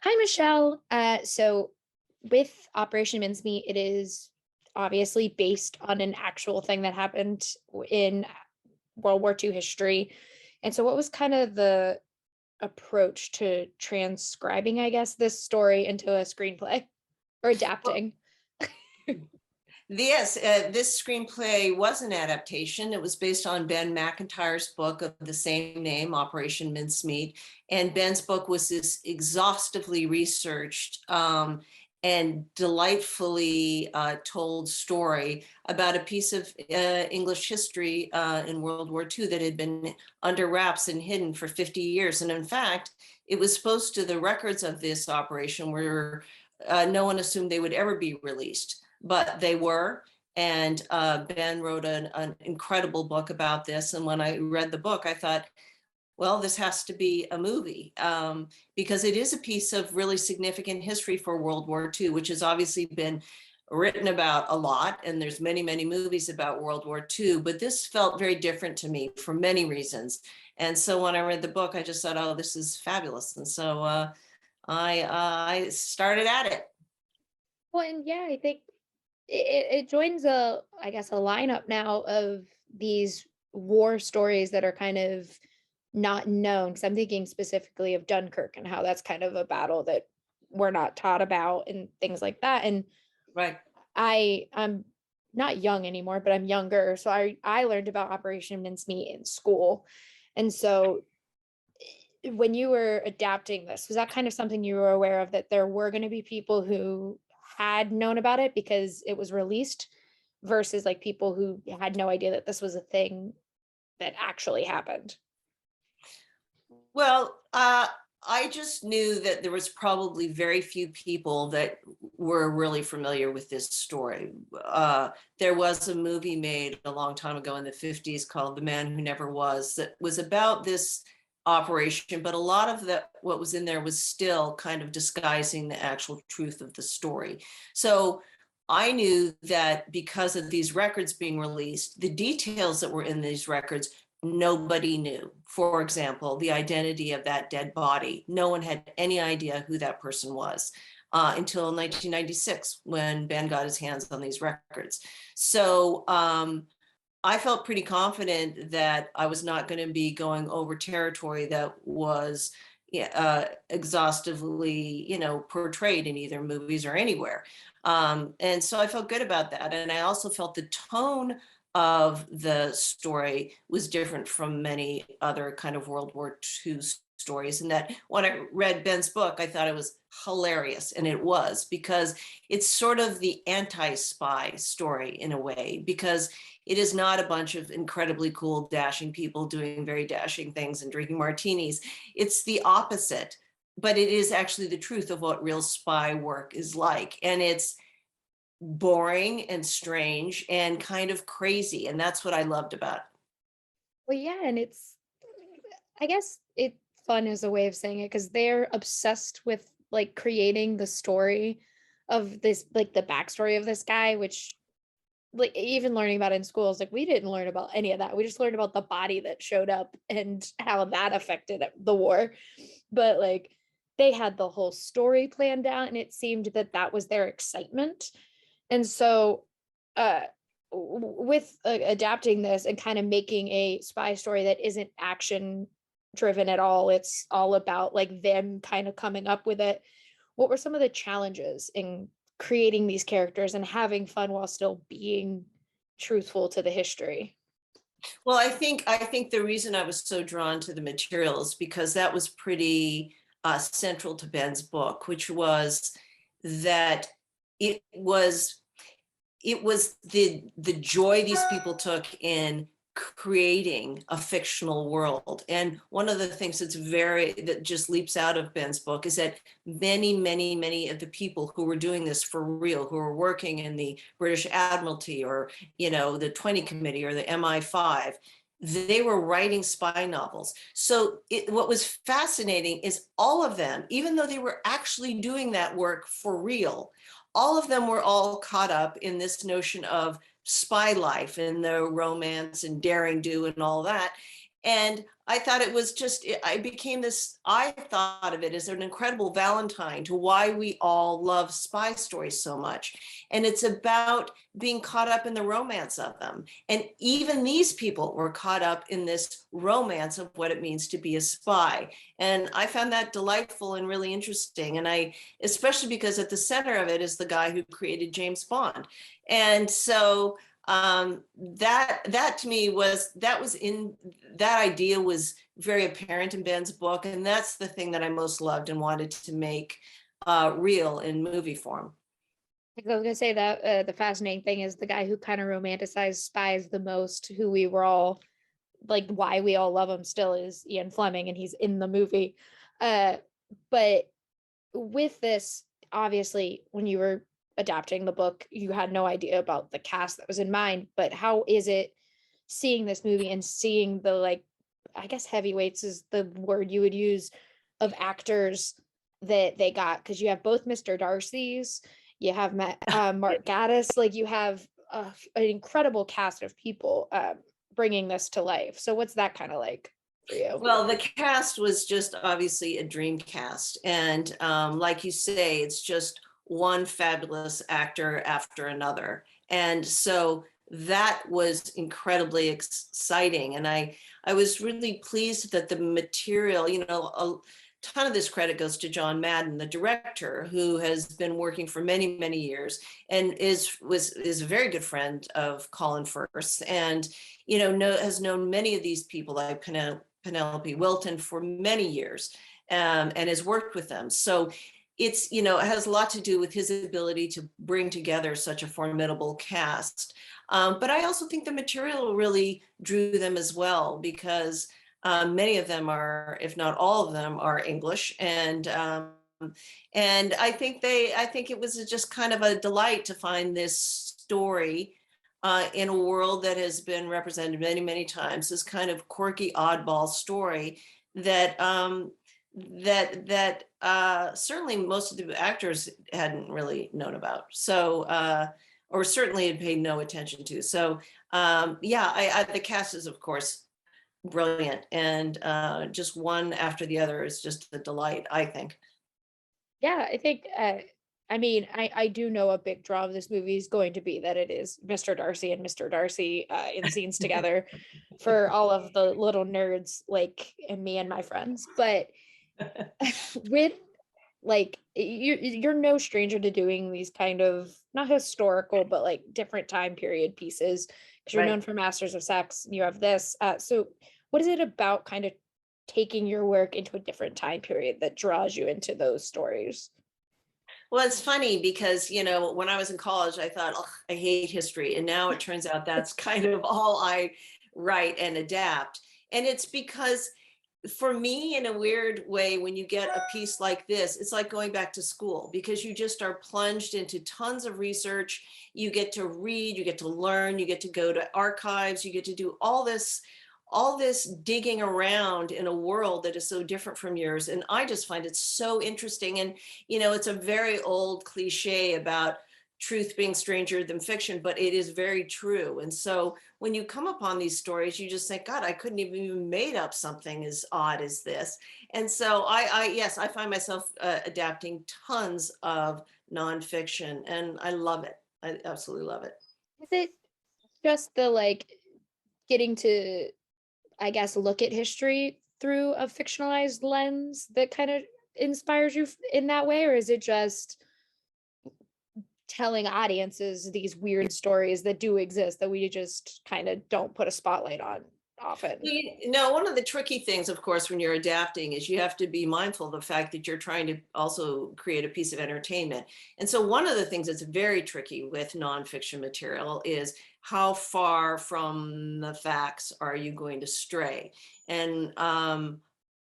Hi, Michelle. So with Operation Mincemeat, it is obviously based on an actual thing that happened in World War II history. And so what was kind of the approach to transcribing, I guess, this story into a screenplay or Well, adapting? yes, this screenplay was an adaptation. It was based on Ben McIntyre's book of the same name, Operation Mincemeat. And Ben's book was this exhaustively researched and delightfully told story about a piece of English history in World War II that had been under wraps and hidden for 50 years. And in fact, it was supposed to, the records of this operation were, no one assumed they would ever be released, but they were. And Ben wrote an incredible book about this. And when I read the book, I thought, well, this has to be a movie because it is a piece of really significant history for World War II, which has obviously been written about a lot. And there's many, many movies about World War II, but this felt very different to me for many reasons. And so when I read the book, I just thought, oh, this is fabulous. And so I started at it. Well, and yeah, I think it joins I guess, a lineup now of these war stories that are kind of not known. Because I'm thinking specifically of Dunkirk and how that's kind of a battle that we're not taught about and things like that. And Right. I'm not young anymore, but I'm younger. So I learned about Operation Mincemeat in school. And so when you were adapting this, was that kind of something you were aware of, that there were going to be people who had known about it because it was released versus like people who had no idea that this was a thing that actually happened? Well, I just knew that there was probably very few people that were really familiar with this story. There was a movie made a long time ago in the 50s called The Man Who Never Was, that was about this operation, but a lot of what was in there was still kind of disguising the actual truth of the story. So I knew that because of these records being released, the details that were in these records nobody knew. For example, the identity of that dead body. No one had any idea who that person was until 1996 when Ben got his hands on these records. So I felt pretty confident that I was not going to be going over territory that was exhaustively, portrayed in either movies or anywhere. And so I felt good about that. And I also felt the tone of the story was different from many other kind of World War II stories. And that when I read Ben's book, I thought it was hilarious. And it was, because it's sort of the anti-spy story in a way, because it is not a bunch of incredibly cool, dashing people doing very dashing things and drinking martinis. It's the opposite, but it is actually the truth of what real spy work is like. And it's boring and strange and kind of crazy. And that's what I loved about it. Well, yeah, and I guess it fun is a way of saying it because they're obsessed with like creating the story of this, like the backstory of this guy, which like even learning about in schools, like we didn't learn about any of that. We just learned about the body that showed up and how that affected the war. But like they had the whole story planned out, and it seemed that that was their excitement. And so, uh, with adapting this and kind of making a spy story that isn't action driven at all, it's all about like them kind of coming up with it. What were some of the challenges in creating these characters and having fun while still being truthful to the history? Well, I think the reason I was so drawn to the material is because that was pretty central to Ben's book, which was that it was it was the joy these people took in creating a fictional world. And one of the things that just leaps out of Ben's book is that many of the people who were doing this for real, who were working in the British Admiralty or the 20 Committee or the MI5, they were writing spy novels. So what was fascinating is all of them, even though they were actually doing that work for real, all of them were all caught up in this notion of spy life and the romance and daring do and all that. And I thought it was just, I became this, I thought of it as an incredible Valentine to why we all love spy stories so much. And it's about being caught up in the romance of them. And even these people were caught up in this romance of what it means to be a spy. And I found that delightful and really interesting. And I, especially because at the center of it is the guy who created James Bond. And so that to me was, that was in, that idea was very apparent in Ben's book. And that's the thing that I most loved and wanted to make real in movie form. I was gonna say that the fascinating thing is the guy who kind of romanticized spies the most, who we were all like, why we all love him still, is Ian Fleming, and he's in the movie. Uh, but with this, obviously, when you were adapting the book, you had no idea about the cast that was in mind. But how is it seeing this movie and seeing the, like, I guess heavyweights is the word you would use, of actors that they got? Because you have both Mr. Darcy's, you have Mark Gaddis, like you have an incredible cast of people bringing this to life. So what's that kind of like for you? Well, the cast was just obviously a dream cast. And like you say, it's just one fabulous actor after another. And so that was incredibly exciting. And I was really pleased that the material, you know, a ton of this credit goes to John Madden, the director, who has been working for many, many years and is a very good friend of Colin Firth, and has known many of these people like Penelope Wilton for many years, and has worked with them. So it's, it has a lot to do with his ability to bring together such a formidable cast. But I also think the material really drew them as well, because many of them are, if not all of them, are English. And I think it was just kind of a delight to find this story in a world that has been represented many, many times, this kind of quirky oddball story that certainly most of the actors hadn't really known about. So or certainly had paid no attention to. So yeah, the cast is of course brilliant, and just one after the other is just a delight, I think. Yeah, I think I mean, I do know a big draw of this movie is going to be that it is Mr. Darcy and Mr. Darcy in scenes together, for all of the little nerds like and me and my friends. But with, like, you're no stranger to doing these kind of not historical but like different time period pieces, because you're known Right. for Masters of Sex and you have this. So what is it about kind of taking your work into a different time period that draws you into those stories? Well, it's funny because, when I was in college, I thought, oh, I hate history. And now it turns out that's kind of all I write and adapt. And it's because for me, in a weird way, when you get a piece like this, it's like going back to school, because you just are plunged into tons of research. You get to read, you get to learn, you get to go to archives, you get to do all this digging around in a world that is so different from yours. And I just find it so interesting. And, it's a very old cliche about truth being stranger than fiction, but it is very true. And so when you come upon these stories, you just think, God, I couldn't have even made up something as odd as this. And so yes, I find myself adapting tons of nonfiction, and I love it. I absolutely love it. Is it just the, like, getting to, I guess, look at history through a fictionalized lens that kind of inspires you in that way? Or is it just telling audiences these weird stories that do exist that we just kind of don't put a spotlight on often? One of the tricky things, of course, when you're adapting is you have to be mindful of the fact that you're trying to also create a piece of entertainment. And so one of the things that's very tricky with nonfiction material is how far from the facts are you going to stray? And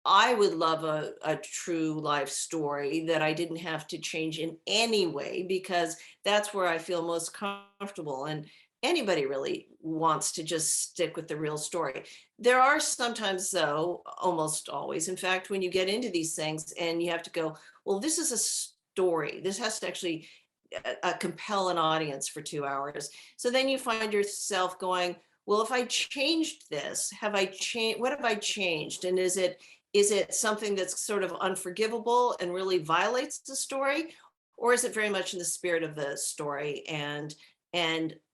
I would love a true life story that I didn't have to change in any way, because that's where I feel most comfortable. And anybody really wants to just stick with the real story. There are sometimes, though, almost always, in fact, when you get into these things and you have to go, well, this is a story. This has to actually compel an audience for 2 hours. So then you find yourself going, well, if I changed this, have I changed, what have I changed? And is it something that's sort of unforgivable and really violates the story? Or is it very much in the spirit of the story, and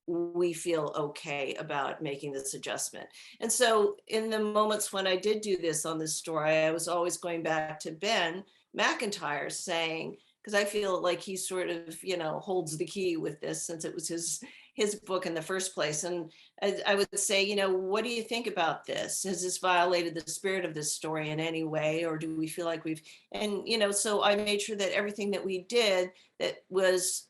we feel okay about making this adjustment? And so in the moments when I did do this on this story, I was always going back to Ben McIntyre saying, because I feel like he sort of, holds the key with this, since it was his book in the first place. And I would say, what do you think about this? Has this violated the spirit of this story in any way? Or do we feel like we've, and, so I made sure that everything that we did that was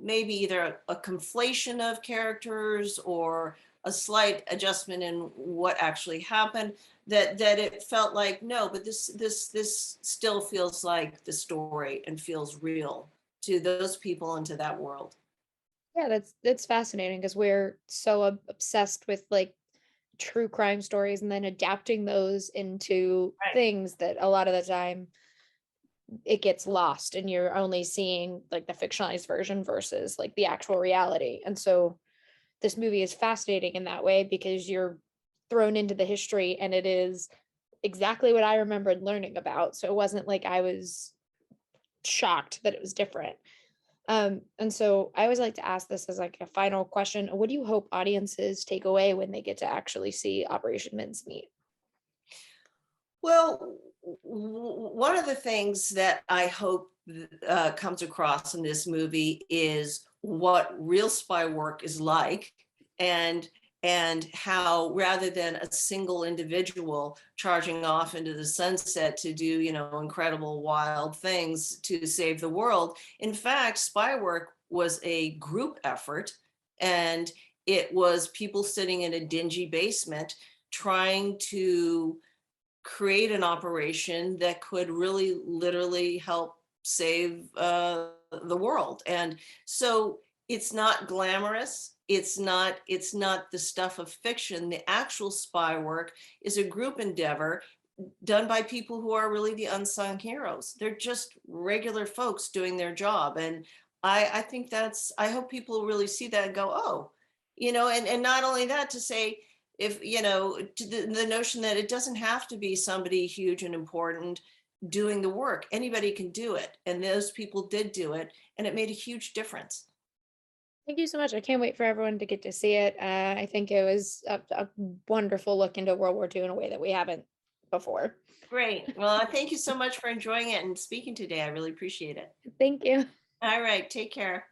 maybe either a conflation of characters or a slight adjustment in what actually happened, that it felt like, no, but this still feels like the story and feels real to those people and to that world. Yeah, that's fascinating because we're so obsessed with like true crime stories and then adapting those into Right. things that a lot of the time it gets lost and you're only seeing like the fictionalized version versus like the actual reality. And so this movie is fascinating in that way because you're thrown into the history and it is exactly what I remembered learning about. So it wasn't like I was shocked that it was different. And so I always like to ask this as like a final question. What do you hope audiences take away when they get to actually see Operation Mincemeat? Well, one of the things that I hope comes across in this movie is what real spy work is like, and how, rather than a single individual charging off into the sunset to do, incredible wild things to save the world, in fact, spy work was a group effort, and it was people sitting in a dingy basement trying to create an operation that could really literally help save the world. And so it's not glamorous, it's not the stuff of fiction. The actual spy work is a group endeavor done by people who are really the unsung heroes. They're just regular folks doing their job. And I think I hope people really see that and go, oh, and not only that, to say, if, to the notion that it doesn't have to be somebody huge and important doing the work. Anybody can do it. And those people did do it. And it made a huge difference. Thank you so much. I can't wait for everyone to get to see it. I think it was a wonderful look into World War II in a way that we haven't before. Great. Well, thank you so much for enjoying it and speaking today. I really appreciate it. Thank you. All right. Take care.